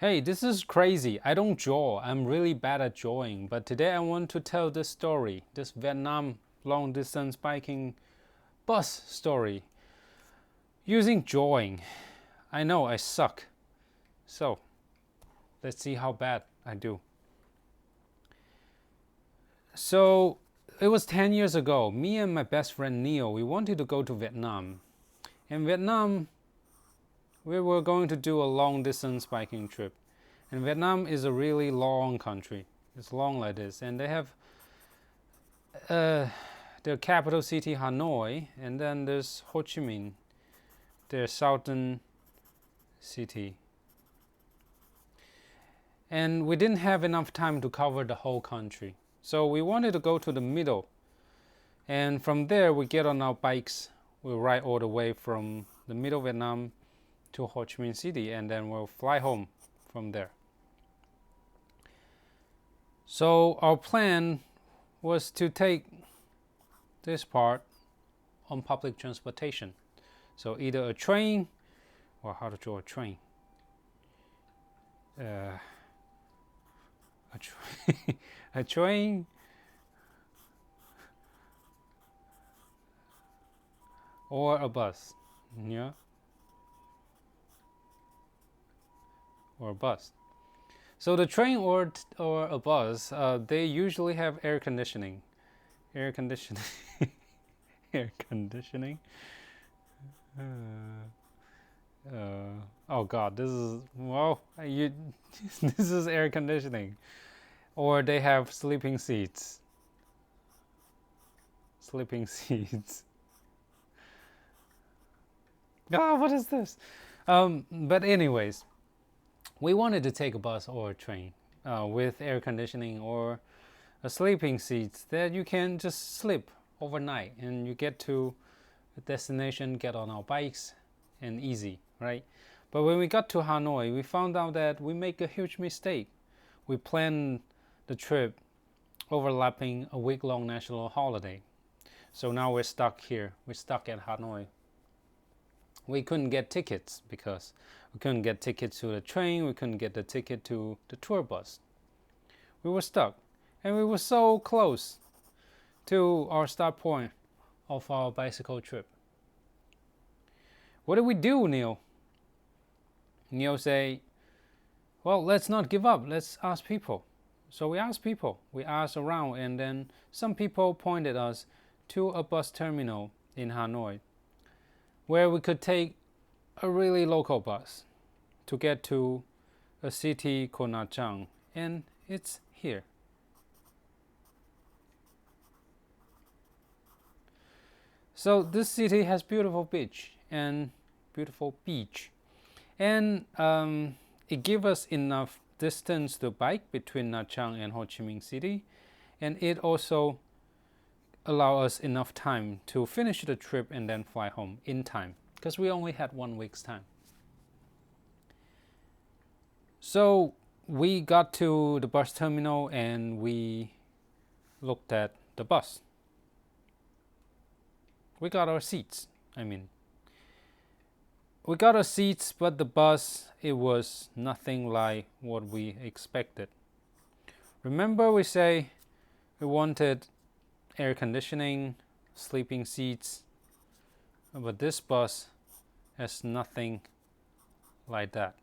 Hey, this is crazy. I don't jaw. I'm really bad at jawing. But today I want to tell this story, this Vietnam long distance biking bus story, using jawing. I know I suck. So, let's see how bad I do. So, it was 10 years ago. Me and my best friend Neil, we wanted to go to Vietnam. In Vietnam, we were going to do a long distance biking trip. And Vietnam is a really long country. It's long like this. And they have their capital city, Hanoi, and then there's Ho Chi Minh, their southern city. And we didn't have enough time to cover the whole country. So we wanted to go to the middle. And from there, we get on our bikes. We'll ride all the way from the middle Vietnam to Ho Chi Minh City, and then we'll fly home from there. So our plan was to take this part on public transportation. So either a train, or how to draw a train. A train, or a bus, yeah, or a bus. So the train or a bus, they usually have air conditioning. Air conditioning. Air conditioning. Oh God, this is this is air conditioning. Or they have sleeping seats. Sleeping seats. Ah, what is this? But anyways, we wanted to take a bus or a train with air conditioning or a sleeping seats that you can just sleep overnight and you get to the destination, get on our bikes, and easy, right? But when we got to Hanoi, we found out that we make a huge mistake. We planned the trip overlapping a week-long national holiday. So now we're stuck here. We're stuck at Hanoi. We couldn't get tickets because we couldn't get tickets to the train. We couldn't get the ticket to the tour bus. We were stuck. And we were so close to our start point of our bicycle trip. What did we do, Neil? Neil say, well, let's not give up. Let's ask people. So we asked people. We asked around, and then some people pointed us to a bus terminal in Hanoi where we could take a really local bus to get to a city called Nha Trang, and it's here. So this city has beautiful beach, and it gives us enough distance to bike between Nha Trang and Ho Chi Minh City, and it also allows us enough time to finish the trip and then fly home in time, because we only had 1 week's time. So we got to the bus terminal and we looked at the bus. We got our seats. We got our seats, but the bus, it was nothing like what we expected. Remember we say we wanted air conditioning, sleeping seats, but this bus has nothing like that.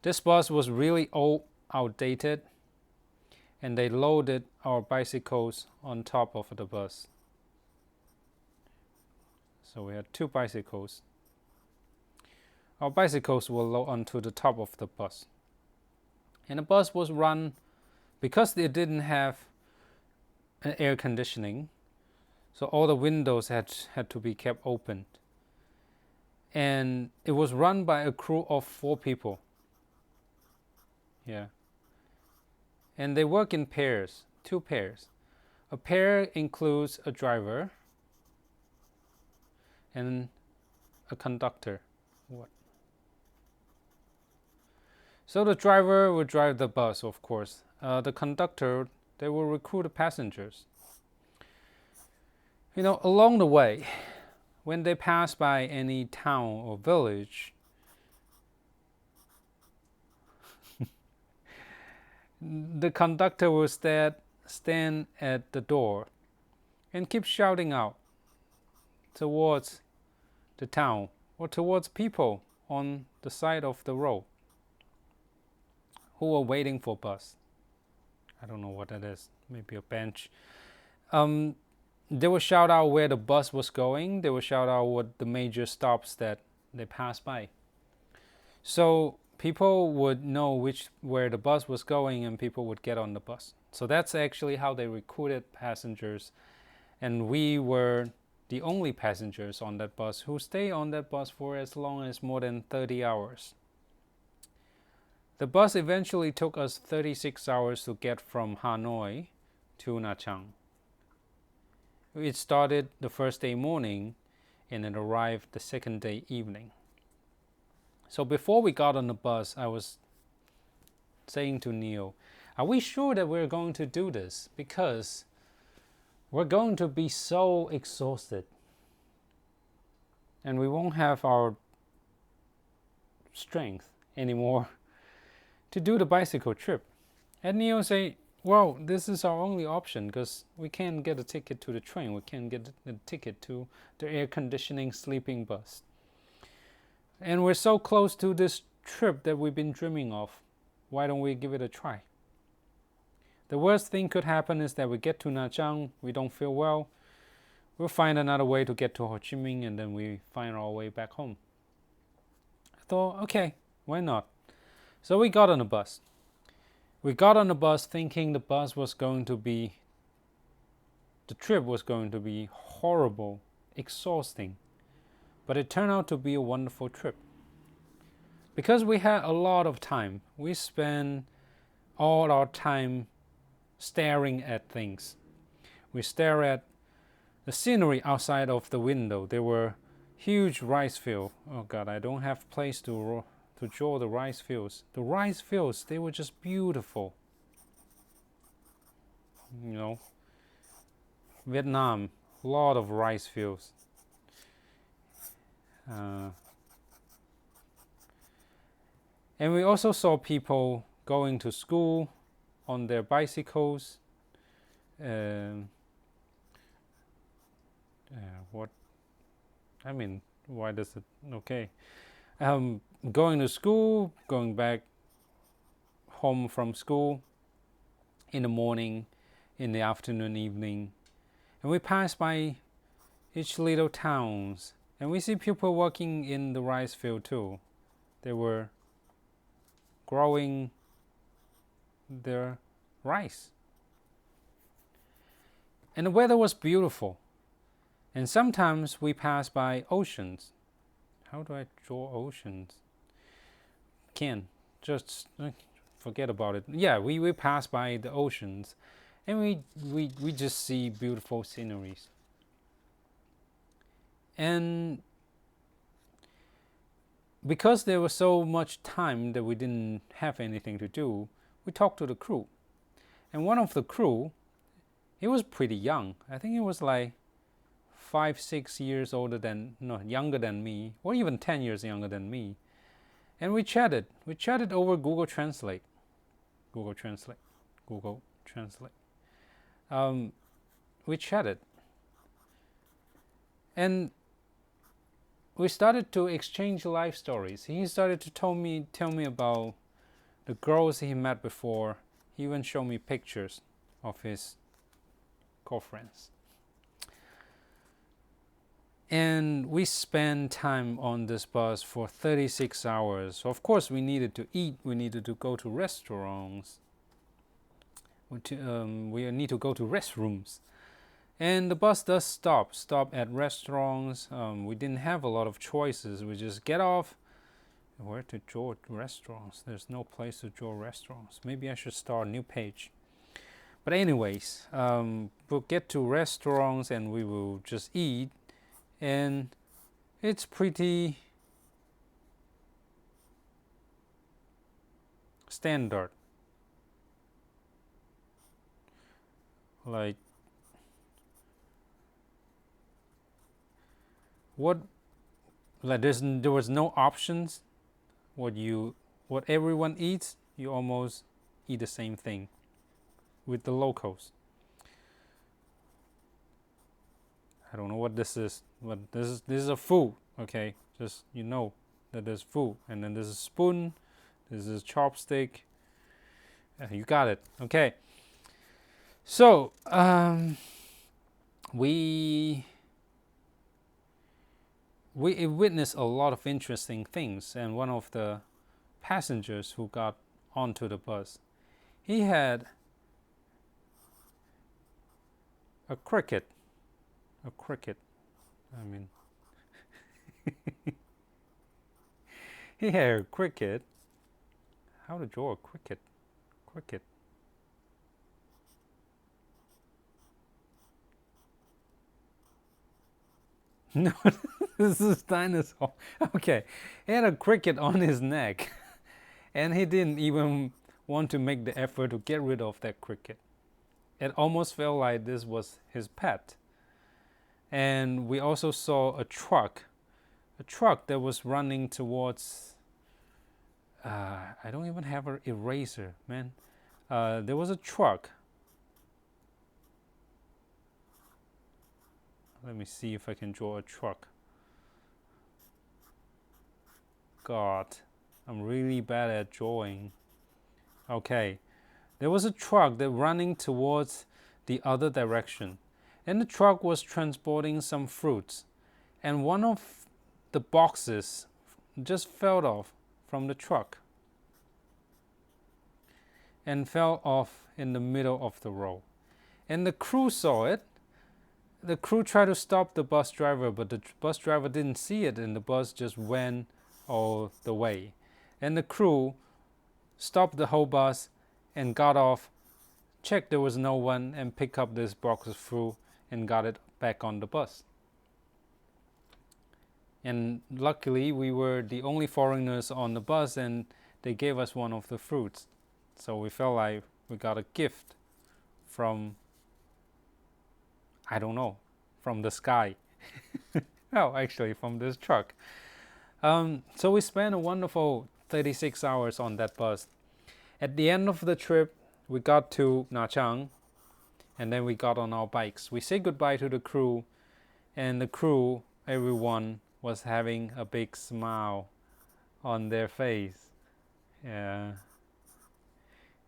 This bus was really old, outdated, and they loaded our bicycles on top of the bus. So we had 2 bicycles. Our bicycles were loaded onto the top of the bus. And the bus was run, because it didn't have an air conditioning, so all the windows had to be kept open. And it was run by a crew of 4 people. Yeah. And they work in pairs, 2 pairs. A pair includes a driver and a conductor. So the driver will drive the bus, of course. The conductor, they will recruit the passengers. Along the way, when they pass by any town or village, The conductor will stand at the door and keep shouting out towards the town or towards people on the side of the road who are waiting for bus. I don't know what that is. Maybe a bench. They will shout out where the bus was going. They will shout out what the major stops that they passed by. So people would know where the bus was going, and people would get on the bus. So that's actually how they recruited passengers. And we were the only passengers on that bus who stay on that bus for as long as more than 30 hours. The bus eventually took us 36 hours to get from Hanoi to Nha Trang. It started the first day morning and it arrived the second day evening. So before we got on the bus, I was saying to Neil, are we sure that we're going to do this? Because we're going to be so exhausted and we won't have our strength anymore to do the bicycle trip. And Neil say, well, this is our only option because we can't get a ticket to the train. We can't get a ticket to the air conditioning sleeping bus. And we're so close to this trip that we've been dreaming of. Why don't we give it a try? The worst thing could happen is that we get to Nha Trang, we don't feel well. We'll find another way to get to Ho Chi Minh and then we find our way back home. I thought, okay, why not? So we got on a bus. We got on the bus thinking the trip was going to be horrible, exhausting. But it turned out to be a wonderful trip. Because we had a lot of time, we spent all our time staring at things. We stare at the scenery outside of the window. There were huge rice fields. Oh God, I don't have place to draw the rice fields. The rice fields, they were just beautiful. You know, Vietnam, a lot of rice fields. And we also saw people going to school on their bicycles. Why does it? Okay. Going to school, going back home from school in the morning, in the afternoon, evening. And we pass by each little towns. And we see people working in the rice field too. They were growing their rice. And the weather was beautiful. And sometimes we pass by oceans. How do I draw oceans? Can't. Just forget about it. Yeah, we pass by the oceans. And we just see beautiful sceneries. And because there was so much time that we didn't have anything to do, we talked to the crew. And one of the crew, he was pretty young. I think he was like 5-6 years younger than me, or even 10 years younger than me. And we chatted. We chatted over Google Translate. We chatted. And we started to exchange life stories. He started to tell me about the girls he met before. He even showed me pictures of his girlfriends. And we spent time on this bus for 36 hours. So of course, we needed to eat. We needed to go to restaurants. We need to go to restrooms. And the bus does stop at restaurants. We didn't have a lot of choices. We just get off. Where to draw restaurants? There's no place to draw restaurants. Maybe I should start a new page. But anyways, we'll get to restaurants and we will just eat. And it's pretty standard. Like, there was no options. What everyone eats, you almost eat the same thing with the locals. I don't know what this is, but this is a food. Okay, just that there's food, and then there's a spoon, there's a chopstick. You got it. Okay. So we witnessed a lot of interesting things, and one of the passengers who got onto the bus, he had a cricket. I mean, he had a cricket. How to draw a cricket? No, this is dinosaur. Okay, he had a cricket on his neck, and he didn't even want to make the effort to get rid of that cricket. It almost felt like this was his pet. And we also saw a truck that was running towards. I don't even have an eraser, man. There was a truck. Let me see if I can draw a truck. God, I'm really bad at drawing. Okay, there was a truck that running towards the other direction, and the truck was transporting some fruits, and one of the boxes just fell off from the truck and fell off in the middle of the road. And the crew saw it. The crew tried to stop the bus driver, but the bus driver didn't see it, and the bus just went all the way. And the crew stopped the whole bus and got off, checked there was no one, and picked up this box of fruit and got it back on the bus. And luckily, we were the only foreigners on the bus, and they gave us one of the fruits. So we felt like we got a gift from, I don't know, from the sky. Oh, actually, from this truck. So we spent a wonderful 36 hours on that bus. At the end of the trip, we got to Nha Trang, and then we got on our bikes. We said goodbye to the crew, and the crew, everyone, was having a big smile on their face. Yeah.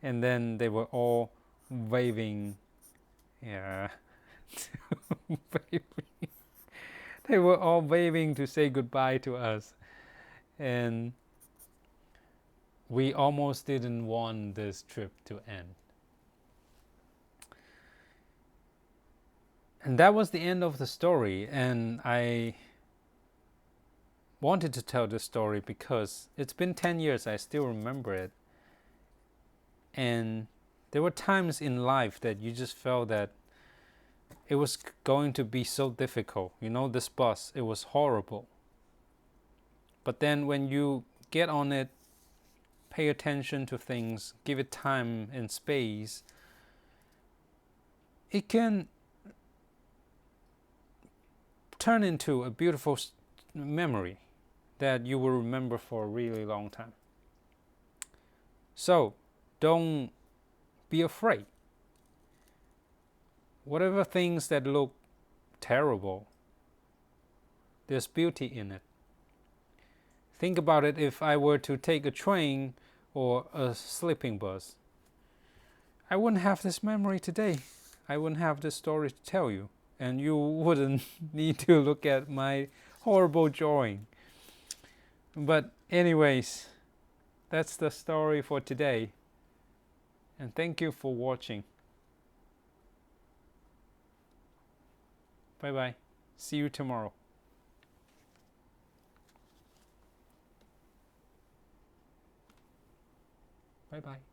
And then they were all waving. Yeah. They were all waving to say goodbye to us. And we almost didn't want this trip to end. And that was the end of the story. And I wanted to tell this story because it's been 10 years, I still remember it. And there were times in life that you just felt that it was going to be so difficult. This bus, it was horrible. But then when you get on it, pay attention to things, give it time and space, it can turn into a beautiful memory that you will remember for a really long time. So, don't be afraid. Whatever things that look terrible, there's beauty in it. Think about it. If I were to take a train or a sleeping bus, I wouldn't have this memory today. I wouldn't have this story to tell you. And you wouldn't need to look at my horrible drawing. But anyways, that's the story for today. And thank you for watching. Bye-bye. See you tomorrow. Bye-bye.